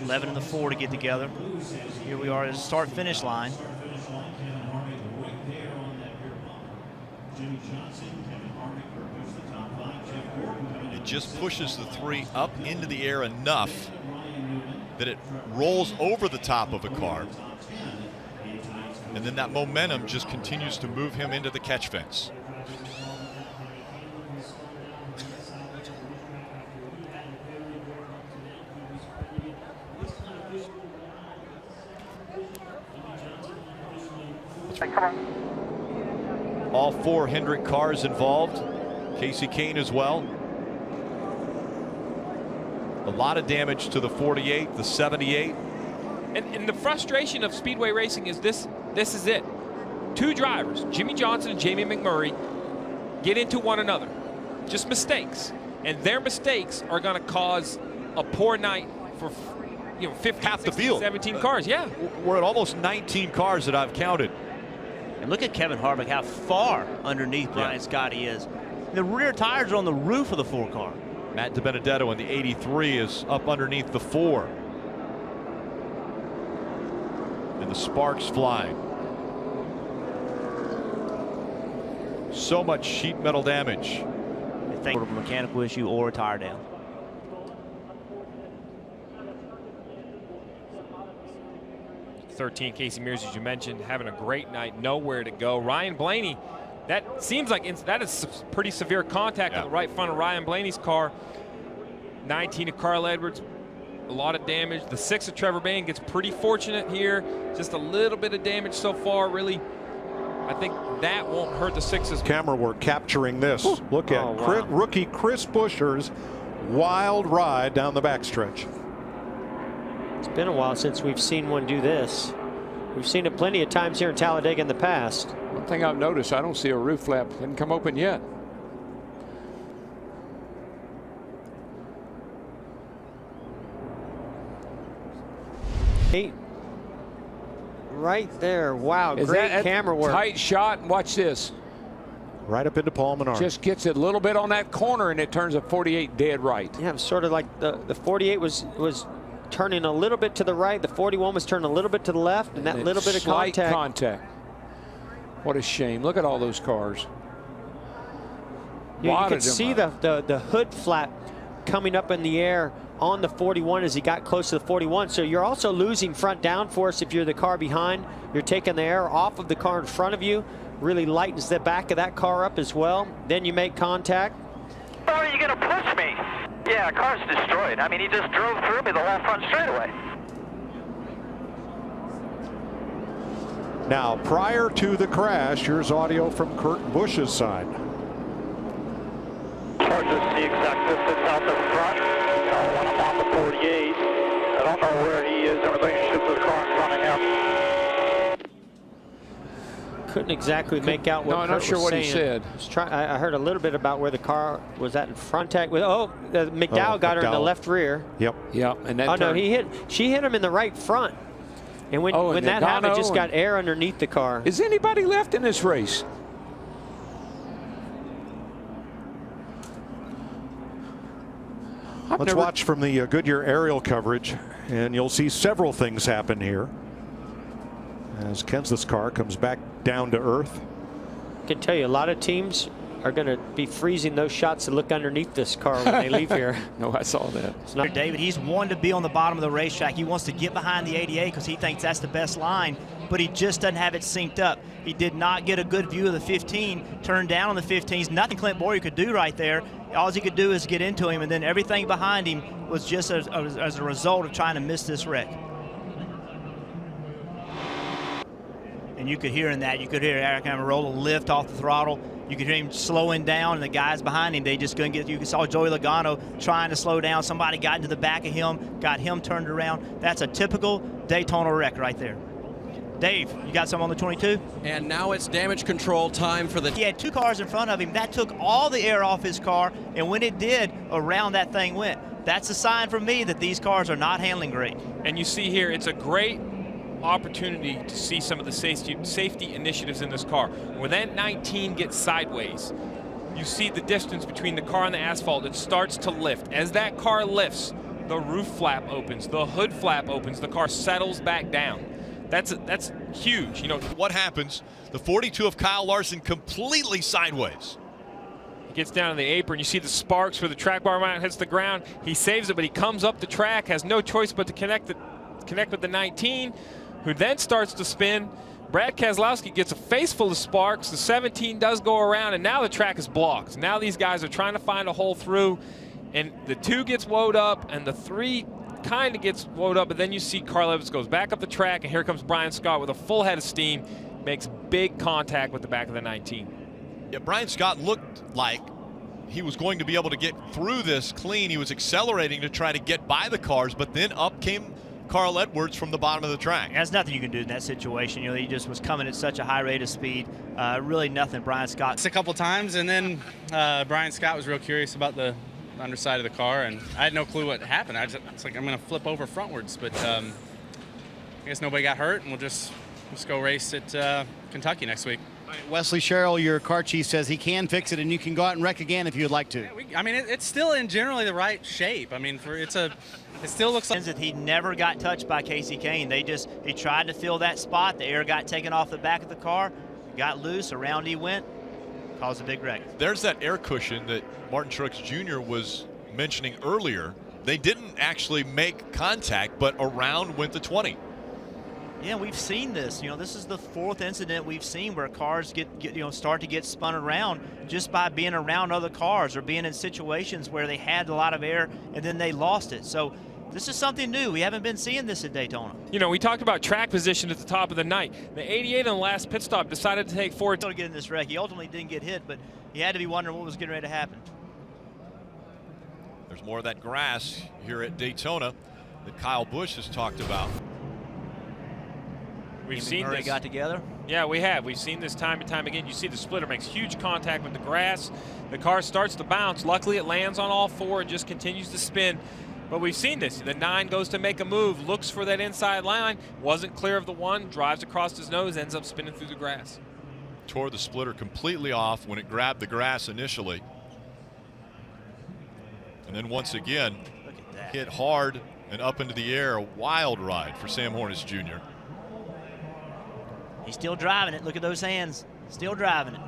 11 and the 4 to get together. Here we are at the start-finish line. It just pushes the 3 up into the air enough that it rolls over the top of a car. And then that momentum just continues to move him into the catch fence. All 4 Hendrick cars involved. Casey Kane as well. A lot of damage to the 48, the 78. And the frustration of speedway racing is this is it. 2 drivers, Jimmy Johnson and Jamie McMurray, get into one another. Just mistakes. And their mistakes are going to cause a poor night for 15, half the 16, field. 17 cars. Yeah. We're at almost 19 cars that I've counted. And look at Kevin Harvick, how far underneath Brian Scott he is. The rear tires are on the roof of the 4 car. Matt DiBenedetto in the 83 is up underneath the 4. And the sparks flying. So much sheet metal damage. I think a mechanical issue or a tire down. Casey Mears, as you mentioned, having a great night, nowhere to go. Ryan Blaney, that seems like that is pretty severe contact on the right front of Ryan Blaney's car. 19 of Carl Edwards, a lot of damage. The 6 of Trevor Bayne gets pretty fortunate here. Just a little bit of damage so far. Really, I think that won't hurt the 6s. Camera work capturing this. Ooh. Look at rookie Chris Buescher's wild ride down the backstretch. It's been a while since we've seen one do this. We've seen it plenty of times here in Talladega in the past. One thing I've noticed, I don't see a roof flap. Didn't come open yet. Right there. Wow, Is great that camera work. Tight shot. Watch this. Right up into Paul Menard. Just gets it a little bit on that corner, and it turns a 48 dead right. Yeah, sort of like the 48 was turning a little bit to the right. The 41 was turning a little bit to the left, and that little bit of slight contact. What a shame. Look at all those cars. You could see the hood flap coming up in the air on the 41 as he got close to the 41. So you're also losing front downforce if you're the car behind. You're taking the air off of the car in front of you. Really lightens the back of that car up as well. Then you make contact. Or are you going to push me? Yeah, car's destroyed. I mean, he just drove through me the whole front straightaway. Now, prior to the crash, here's audio from Kurt Busch's side. Hard to see exact distance out the front. When I'm on the 48, I don't know where he is in relationship to the car in front of him. Couldn't exactly make out what No, I'm not sure what he said. I heard a little bit about where the car was at in contact with. McDowell got her in the left rear. Yep. Yep. And she hit him in the right front. And when that happened, just got air underneath the car. Is anybody left in this race? Let's watch from the Goodyear aerial coverage, and you'll see several things happen here as Kenseth's car comes back down to earth. I can tell you a lot of teams are going to be freezing those shots to look underneath this car when they leave here. No, I saw that. It's not David, he's one to be on the bottom of the racetrack. He wants to get behind the 88 because he thinks that's the best line, but he just doesn't have it synced up. He did not get a good view of the 15, turned down on the 15s. Nothing Clint Boyer could do right there. All he could do is get into him, and then everything behind him was just as a result of trying to miss this wreck. And you could hear in that, you could hear Eric Amarola lift off the throttle. You could hear him slowing down, and the guys behind him, they just couldn't get. You saw Joey Logano trying to slow down. Somebody got into the back of him, got him turned around. That's a typical Daytona wreck right there. Dave, you got some on the 22? And now it's damage control time for the... He had 2 cars in front of him. That took all the air off his car, and when it did, around that thing went. That's a sign for me that these cars are not handling great. And you see here, it's a great opportunity to see some of the safety initiatives in this car. When that 19 gets sideways, you see the distance between the car and the asphalt. It starts to lift. As that car lifts, the roof flap opens, the hood flap opens, the car settles back down. That's huge. You know, What happens? The 42 of Kyle Larson completely sideways. he gets down to the apron. You see the sparks where the track bar mount hits the ground. He saves it, but he comes up the track, has no choice but to connect with the 19, who then starts to spin. Brad Keselowski gets a face full of sparks. The 17 does go around, and now the track is blocked. Now these guys are trying to find a hole through, and the 2 gets woed up, and the 3 kind of gets woed up, but then you see Carl Edwards goes back up the track, and here comes Brian Scott with a full head of steam, makes big contact with the back of the 19. Yeah, Brian Scott looked like he was going to be able to get through this clean. He was accelerating to try to get by the cars, but then up came Carl Edwards from the bottom of the track. There's nothing you can do in that situation. You know, he just was coming at such a high rate of speed. Really nothing Brian Scott. It's a couple times, and then Brian Scott was real curious about the underside of the car, and I had no clue what happened. It's like I'm going to flip over frontwards, but I guess nobody got hurt, and we'll just go race at Kentucky next week. Wesley Sherrill, your car chief, says he can fix it, and you can go out and wreck again if you'd like to. Yeah, I mean, it's still in generally the right shape. I mean, it still looks like that he never got touched by Casey Kane. He tried to fill that spot. The air got taken off the back of the car, got loose, around he went, caused a big wreck. There's that air cushion that Martin Truex Jr. was mentioning earlier. They didn't actually make contact, but around went the 20. Yeah, we've seen this. You know, this is the 4th incident we've seen where cars start to get spun around just by being around other cars or being in situations where they had a lot of air and then they lost it. So this is something new. We haven't been seeing this at Daytona. You know, we talked about track position at the top of the night. The 88 on the last pit stop decided to take forward. To get in this wreck. He ultimately didn't get hit, but he had to be wondering what was getting ready to happen. There's more of that grass here at Daytona that Kyle Busch has talked about. We've seen this. Got together. Yeah, we have. We've seen this time and time again. You see the splitter makes huge contact with the grass. The car starts to bounce. Luckily, it lands on all 4 and just continues to spin. But we've seen this. The 9 goes to make a move, looks for that inside line, wasn't clear of the 1, drives across his nose, ends up spinning through the grass. Tore the splitter completely off when it grabbed the grass initially. And then once again, hit hard and up into the air. A wild ride for Sam Hornish Jr. He's still driving it. Look at those hands. Still driving it.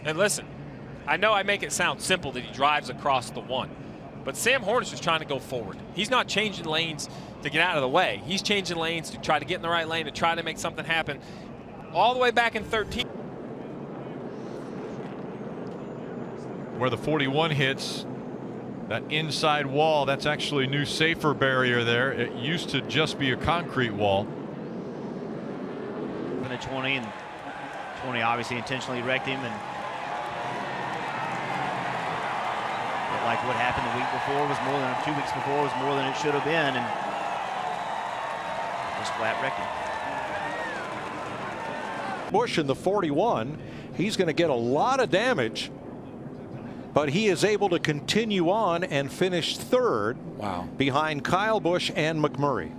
And listen, I know I make it sound simple that he drives across the 1, but Sam Hornish is trying to go forward. He's not changing lanes to get out of the way. He's changing lanes to try to get in the right lane, to try to make something happen. All the way back in 13. Where the 41 hits, that inside wall, that's actually a new safer barrier there. It used to just be a concrete wall. And the 20, and 20 obviously intentionally wrecked him, and like what happened the week before was more than 2 weeks before was more than it should have been, and just flat wrecked him. Busch in the 41, he's going to get a lot of damage, but he is able to continue on and finish 3rd. Wow. Behind Kyle Busch and McMurray.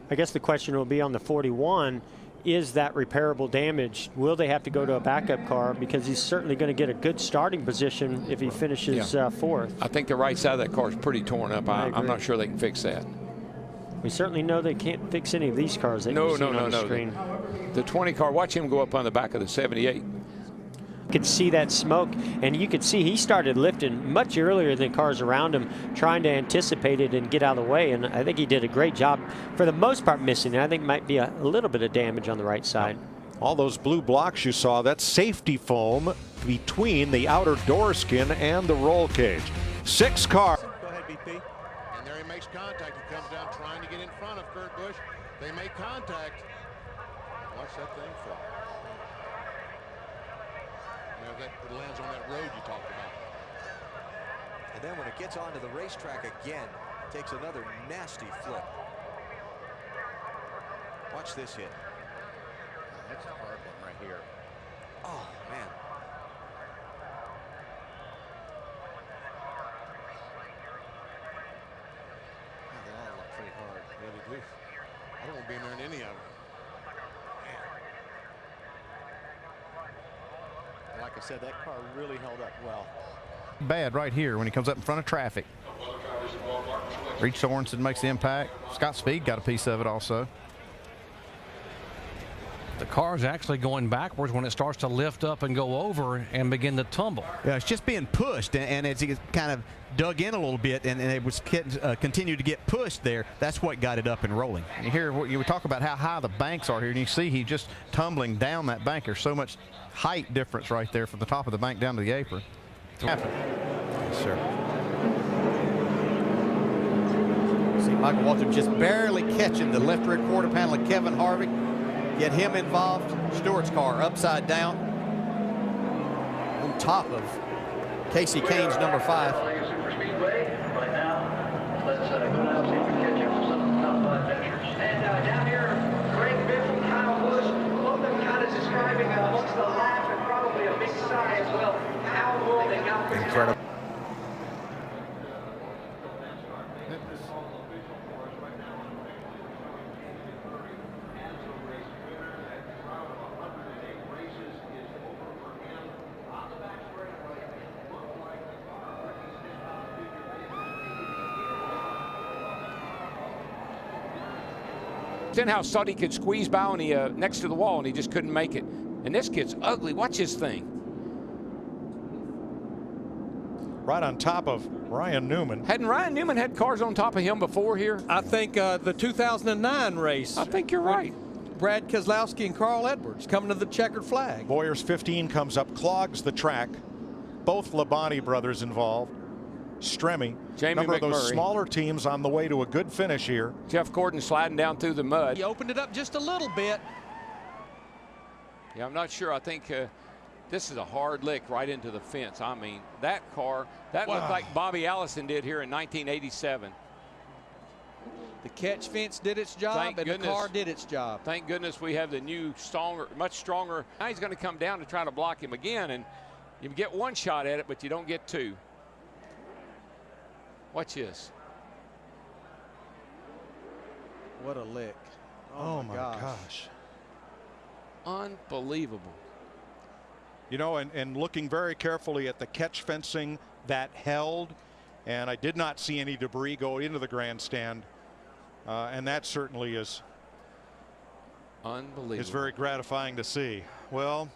I guess the question will be on the 41, is that repairable damage? Will they have to go to a backup car? Because he's certainly going to get a good starting position if he finishes 4th. I think the right side of that car is pretty torn up. I'm not sure they can fix that. We certainly know they can't fix any of these cars. No. Screen. The 20 car, watch him go up on the back of the 78. You could see that smoke, and you could see he started lifting much earlier than cars around him, trying to anticipate it and get out of the way, and I think he did a great job for the most part missing it. I think might be a little bit of damage on the right side. All those blue blocks you saw, that's safety foam between the outer door skin and the roll cage. 6 car. Go ahead, BP. And there he makes contact. He comes down trying to get in front of Kurt Busch. They make contact. Watch that thing fall. It lands on that road you talked about. And then when it gets onto the racetrack again, takes another nasty flip. Watch this hit. That's a hard one right here. Oh, man. They all look pretty hard. Yeah, they do. I don't want to be in there in any of them. Like I said, that car really held up well. bad right here when he comes up in front of traffic. Reed Sorensen makes the impact. Scott Speed got a piece of it also. The car's actually going backwards when it starts to lift up and go over and begin to tumble. Yeah, it's just being pushed, and it's kind of dug in a little bit, and it was continued to get pushed there. That's what got it up and rolling. And here we talk about how high the banks are here, and you see he's just tumbling down that bank. There's so much height difference right there from the top of the bank down to the apron. Yes, sir. See Michael Waltrip just barely catching the left rear quarter panel of Kevin Harvick. Get him involved. Stewart's car upside down on top of Casey Kane's number 5. Down here, Greg Biffle, Kyle Busch, both of them kind of describing amongst the laugh and probably a big sigh as well. How will they got this? Incredible. Stenhouse thought he could squeeze by on the next to the wall, and he just couldn't make it. And this kid's ugly. Watch his thing. Right on top of Ryan Newman. Hadn't Ryan Newman had cars on top of him before here? I think the 2009 race. I think you're right. Brad Keselowski and Carl Edwards coming to the checkered flag. Boyer's 15 comes up, clogs the track. Both Labonte brothers involved. Stremme, number of those smaller teams on the way to a good finish here. Jeff Gordon sliding down through the mud. He opened it up just a little bit. Yeah, I'm not sure. I think this is a hard lick right into the fence. I mean, that car, that looked like Bobby Allison did here in 1987. The catch fence did its job, and the car did its job. Thank goodness we have the new, stronger, much stronger. Now he's going to come down to try to block him again, and you get one shot at it, but you don't get two. Watch this. What a lick. Oh my gosh. Unbelievable. You know, and looking very carefully at the catch fencing that held, and I did not see any debris go into the grandstand. And that certainly is unbelievable. Is very gratifying to see. Well,